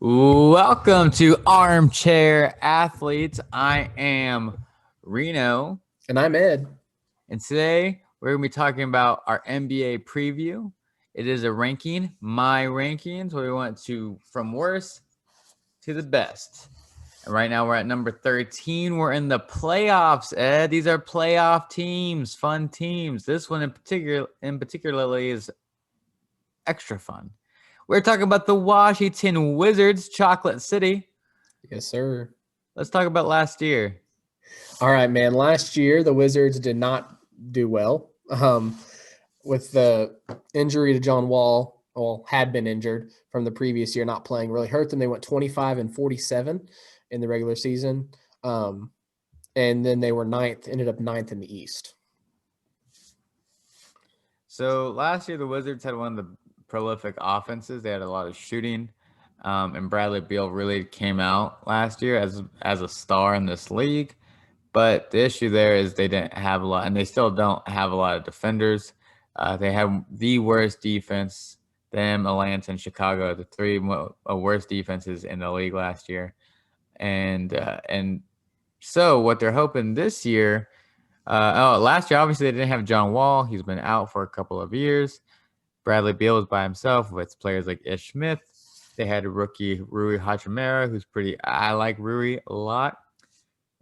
Welcome to Armchair Athletes. I am Reno, And I'm Ed. and today we're going to be talking about our NBA preview. It is a ranking, my rankings, where we went from worst to the best. And right now we're at number 13. We're in the playoffs, Ed. These are playoff teams, fun teams. This one in particularly is extra fun. We're talking about the Washington Wizards, Chocolate City. Yes, sir. Let's talk about last year. All right, man. Last year, the Wizards did not do well with the injury to John Wall. Well, had been injured from the previous year, not playing, really hurt them. They went 25-47 in the regular season. And then they were ended up ninth in the East. So last year, the Wizards had one of the prolific offenses. They had a lot of shooting. And Bradley Beal really came out last year as a star in this league. But the issue there is they didn't have a lot, and they still don't have a lot of defenders. They have the worst defense. Them, Atlanta, and Chicago, the three worst defenses in the league last year. And so what they're hoping this year, last year, obviously, they didn't have John Wall. He's been out for a couple of years. Bradley Beal was by himself with players like Ish Smith. They had rookie Rui Hachimura, who's I like Rui a lot.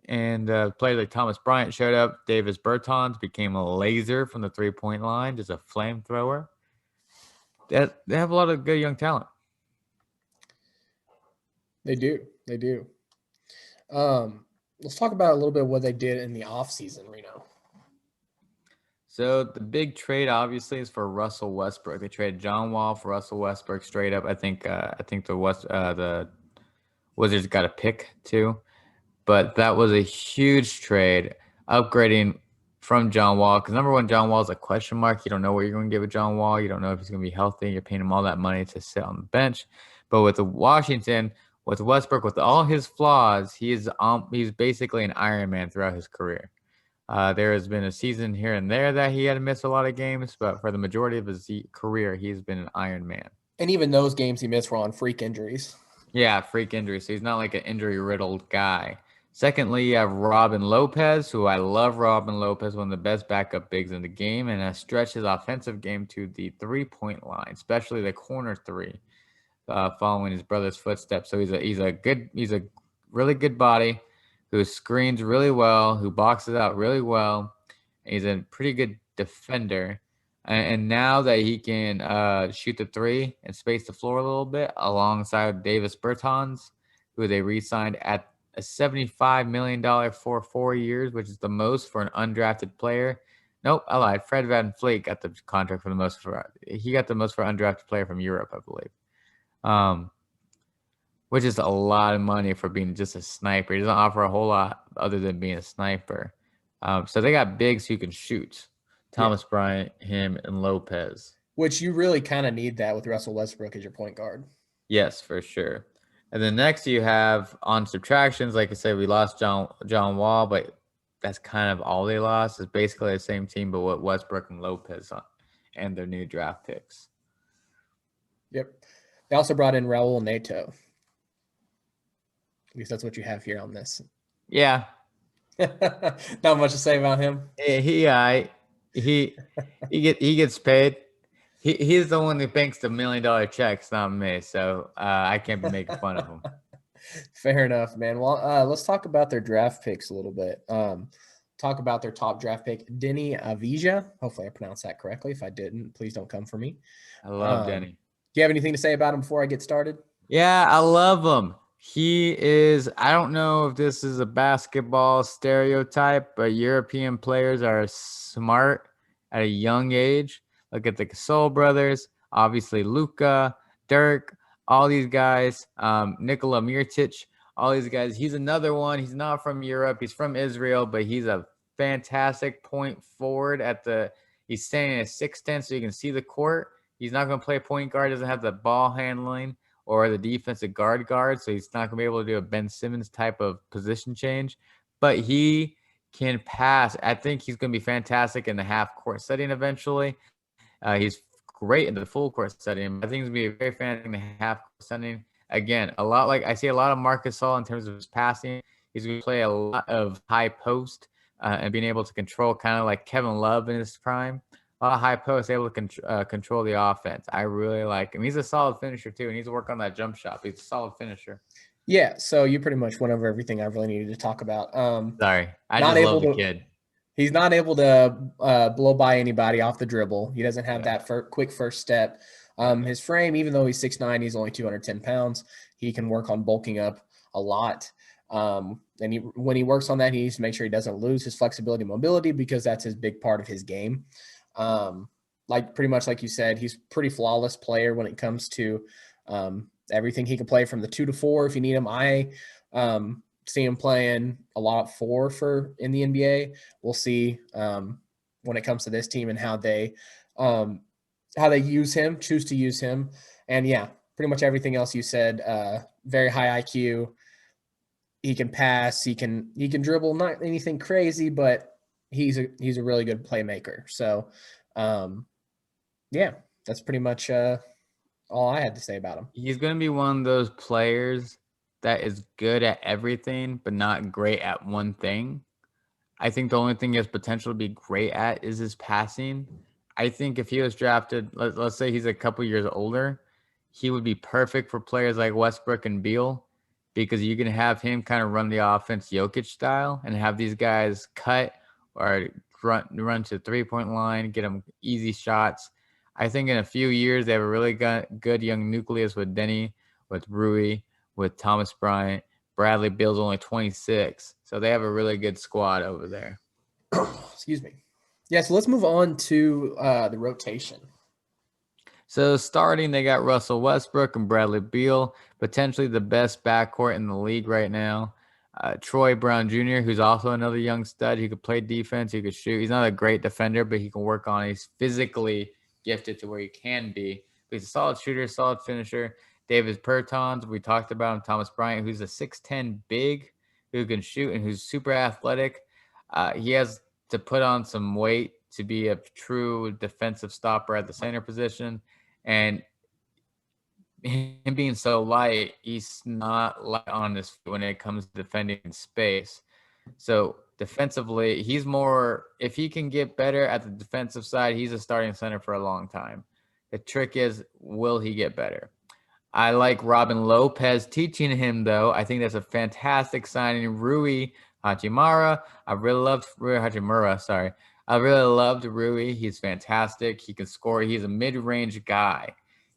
And players like Thomas Bryant showed up. Davis Bertans became a laser from the three-point line, just a flamethrower. They have a lot of good young talent. They do. Let's talk about a little bit what they did in the offseason, Reno. So the big trade, obviously, is for Russell Westbrook. They traded John Wall for Russell Westbrook straight up. I think the Wizards got a pick too. But that was a huge trade, upgrading from John Wall. Because number one, John Wall is a question mark. You don't know what you're going to give with John Wall. You don't know if he's going to be healthy. You're paying him all that money to sit on the bench. But with Washington, with Westbrook, with all his flaws, he's basically an Iron Man throughout his career. There has been a season here and there that he had to miss a lot of games, but for the majority of his career, he's been an Iron Man. And even those games he missed were on freak injuries. Yeah, freak injuries. So he's not like an injury-riddled guy. Secondly, you have Robin Lopez, who I love. Robin Lopez, one of the best backup bigs in the game, and has stretched his offensive game to the three-point line, especially the corner three, following his brother's footsteps. So he's a really good body, who screens really well, who boxes out really well. He's a pretty good defender. And now that he can shoot the three and space the floor a little bit, alongside Davis Bertans, who they re-signed at a $75 million for 4 years, which is the most for an undrafted player. Nope, I lied. Fred VanVleet got the contract for the most. He got the most for undrafted player from Europe, I believe. Which is a lot of money for being just a sniper. He doesn't offer a whole lot other than being a sniper. So they got bigs who can shoot. Thomas Bryant, him, and Lopez. Which you really kind of need that with Russell Westbrook as your point guard. Yes, for sure. And then next you have on subtractions, like I said, we lost John Wall, but that's kind of all they lost. It's basically the same team, but with Westbrook and Lopez and their new draft picks. Yep. They also brought in Raul Neto. At least that's what you have here on this. Yeah. Not much to say about him. He gets paid. He's the one who banks the $1 million checks, not me. So I can't be making fun of him. Fair enough, man. Well, let's talk about their draft picks a little bit. Talk about their top draft pick, Denny Avdija. Hopefully I pronounced that correctly. If I didn't, please don't come for me. I love Denny. Do you have anything to say about him before I get started? Yeah, I love him. I don't know if this is a basketball stereotype, but European players are smart at a young age. Look at the Gasol brothers, obviously Luka, Dirk, all these guys, Nikola Mirotic, all these guys. He's another one. He's not from Europe. He's from Israel, but he's a fantastic point forward he's standing at 6'10", so you can see the court. He's not going to play point guard, doesn't have the ball handling or the defensive guard, so he's not going to be able to do a Ben Simmons type of position change. But he can pass. I think he's going to be fantastic in the half-court setting eventually. He's great in the full-court setting. I think he's going to be a very fantastic in the half-court setting. Again, a lot like I see a lot of Marcus Gasol in terms of his passing. He's going to play a lot of high post and being able to control, kind of like Kevin Love in his prime. A lot of high post, able to control the offense. I really like him. He's a solid finisher too. He needs to work on that jump shot. He's a solid finisher. Yeah, so you pretty much went over everything I really needed to talk about. Sorry, I Not just able love the to. kid. He's not able to blow by anybody off the dribble. He doesn't have Yeah. that quick first step. His frame, even though he's 6'9", he's only 210 pounds. He can work on bulking up a lot. And when he works on that, he needs to make sure he doesn't lose his flexibility and mobility because that's his big part of his game. Like pretty much like you said, he's a pretty flawless player when it comes to everything. He can play from the 2 to 4 if you need him. I see him playing a lot 4 for in the NBA. We'll see when it comes to this team and how they choose to use him. And yeah, pretty much everything else you said. Very high IQ. He can pass. He can dribble. Not anything crazy, but he's a really good playmaker. So, yeah, that's pretty much all I had to say about him. He's going to be one of those players that is good at everything, but not great at one thing. I think the only thing he has potential to be great at is his passing. I think if he was drafted, let's say he's a couple years older, he would be perfect for players like Westbrook and Beal because you can have him kind of run the offense Jokic style and have these guys cut or run to the three-point line, get them easy shots. I think in a few years they have a really good young nucleus with Denny, with Rui, with Thomas Bryant. Bradley Beal's only 26, so they have a really good squad over there. Excuse me. Yeah, so let's move on to the rotation. So starting, they got Russell Westbrook and Bradley Beal, potentially the best backcourt in the league right now. Troy Brown Jr., who's also another young stud. He could play defense. He could shoot. He's not a great defender, but he can work on it. He's physically gifted to where he can be. But he's a solid shooter, solid finisher. David Bertans, we talked about him. Thomas Bryant, who's a 6'10 big who can shoot and who's super athletic. He has to put on some weight to be a true defensive stopper at the center position. And him being so light, he's not light on his feet when it comes to defending in space. So defensively, he's more, if he can get better at the defensive side, he's a starting center for a long time. The trick is, will he get better? I like Robin Lopez teaching him, though. I think that's a fantastic signing. Rui Hachimura. I really loved Rui Hachimura. Sorry. I really loved Rui. He's fantastic. He can score. He's a mid-range guy.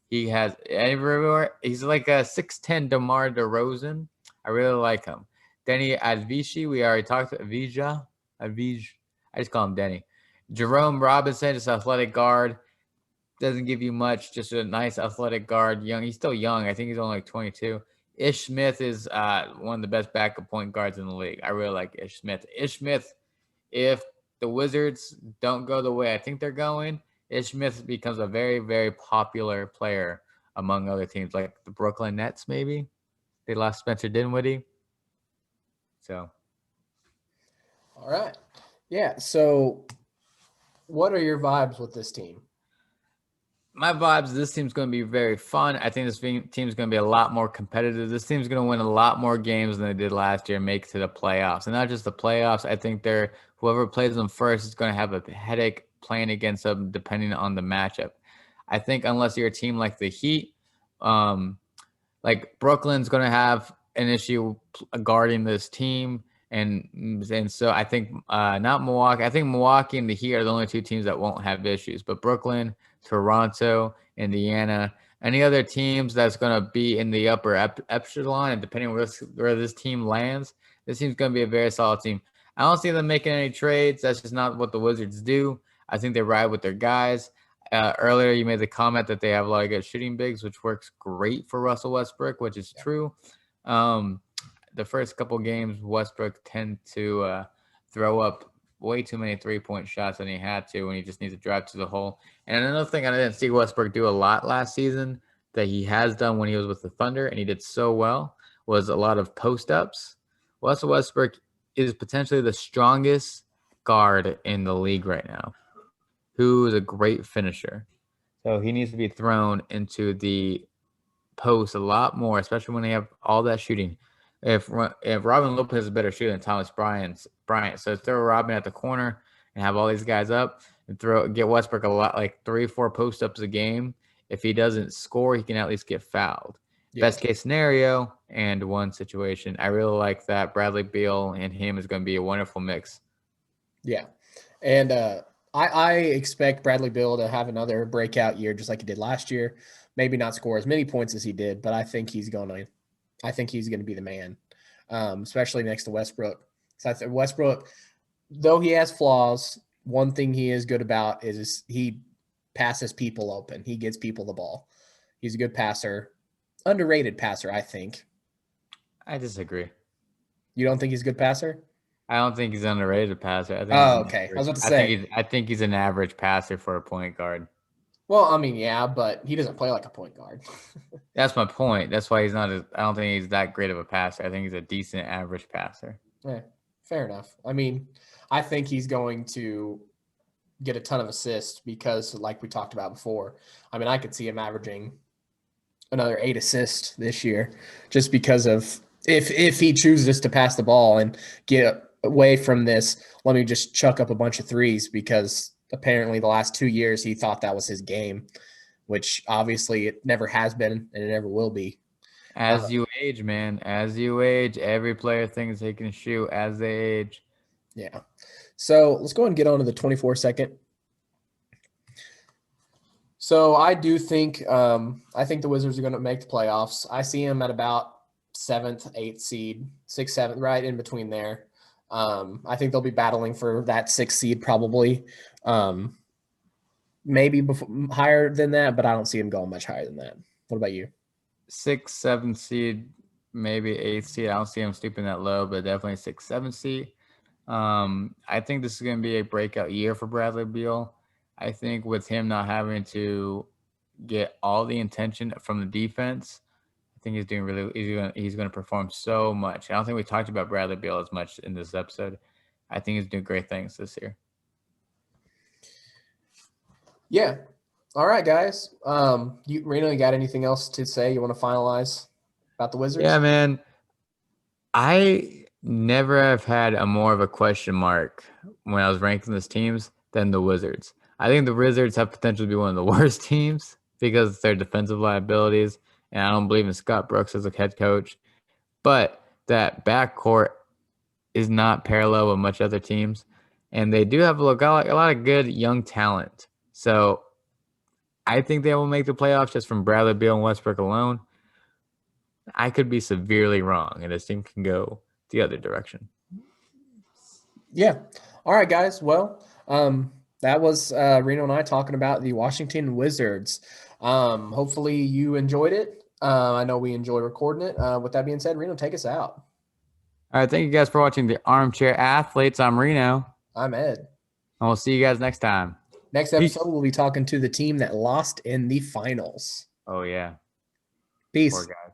He has everywhere. He's like a 6'10 DeMar DeRozan. I really like him. Denny Advishi, we already talked to Advij. I just call him Denny. Jerome Robinson, just athletic guard. Doesn't give you much, just a nice athletic guard. Young, he's still young. I think he's only like 22. Ish Smith is one of the best backup point guards in the league. I really like Ish Smith. Ish Smith, if the Wizards don't go the way I think they're going, Ish Smith becomes a very, very popular player among other teams, like the Brooklyn Nets, maybe. They lost Spencer Dinwiddie. So. All right. Yeah. So what are your vibes with this team? My vibes, this team's going to be very fun. I think this team's going to be a lot more competitive. This team's going to win a lot more games than they did last year and make it to the playoffs. And not just the playoffs. I think whoever plays them first is going to have a headache playing against them depending on the matchup. I think unless you're a team like the Heat, like Brooklyn's going to have an issue guarding this team. And so I think not Milwaukee. I think Milwaukee and the Heat are the only two teams that won't have issues. But Brooklyn, Toronto, Indiana, any other teams that's going to be in the upper echelon, and depending on where this team lands, this team's going to be a very solid team. I don't see them making any trades. That's just not what the Wizards do. I think they ride with their guys. Earlier, you made the comment that they have a lot of good shooting bigs, which works great for Russell Westbrook, which is true. The first couple games, Westbrook tend to throw up way too many three-point shots than he had to when he just needs to drive to the hole. And another thing I didn't see Westbrook do a lot last season that he has done when he was with the Thunder, and he did so well, was a lot of post-ups. Russell Westbrook is potentially the strongest guard in the league right now, who is a great finisher. So he needs to be thrown into the post a lot more, especially when they have all that shooting. If Robin Lopez is a better shooter than Thomas Bryant, so throw Robin at the corner and have all these guys up and get Westbrook a lot, like 3-4 post ups a game. If he doesn't score, he can at least get fouled. Yeah. Best case scenario and one situation. I really like that. Bradley Beal and him is going to be a wonderful mix. Yeah. And I expect Bradley Beal to have another breakout year just like he did last year. Maybe not score as many points as he did, but I think he's going to be the man, especially next to Westbrook. So I think Westbrook, though he has flaws, one thing he is good about is he passes people open. He gets people the ball. He's a good passer, underrated passer, I think. I disagree. You don't think he's a good passer? I don't think he's an underrated passer. I think Okay. I was about to say. I think he's an average passer for a point guard. Well, I mean, yeah, but he doesn't play like a point guard. That's my point. That's why he's not. I don't think he's that great of a passer. I think he's a decent average passer. Yeah, fair enough. I mean, I think he's going to get a ton of assists because, like we talked about before, I mean, I could see him averaging another 8 assists this year just because of if he chooses to pass the ball and get away from this, let me just chuck up a bunch of threes, because apparently the last 2 years he thought that was his game, which obviously it never has been and it never will be. As you age, man, as you age, every player thinks they can shoot as they age. Yeah. So let's go ahead and get on to the 24-second. So I do think I think the Wizards are going to make the playoffs. I see them at about 7th, 8th seed, 6th, 7th, right in between there. I think they'll be battling for that 6th seed probably. Maybe higher than that, but I don't see them going much higher than that. What about you? 6th, 7th seed, maybe 8th seed. I don't see them stooping that low, but definitely 6th, 7th seed. I think this is going to be a breakout year for Bradley Beal. I think with him not having to get all the attention from the defense, I think he's doing he's going to perform so much. I don't think we talked about Bradley Beal as much in this episode. I think he's doing great things this year. Yeah. All right, guys. Reno, you got anything else to say? You want to finalize about the Wizards? Yeah, man. I never have had a more of a question mark when I was ranking these teams than the Wizards. I think the Wizards have potential to be one of the worst teams because of their defensive liabilities, and I don't believe in Scott Brooks as a head coach. But that backcourt is not parallel with much other teams, and they do have a lot of good young talent. So I think they will make the playoffs just from Bradley Beal and Westbrook alone. I could be severely wrong, and this team can go the other direction. Yeah. All right, guys. Well, that was Reno and I talking about the Washington Wizards. Hopefully you enjoyed it. I know we enjoy recording it. With that being said, Reno, take us out. All right. Thank you guys for watching the Armchair Athletes. I'm Reno. I'm Ed. And we'll see you guys next time. Next episode, we'll be talking to the team that lost in the finals. Oh, yeah. Peace. Poor guys.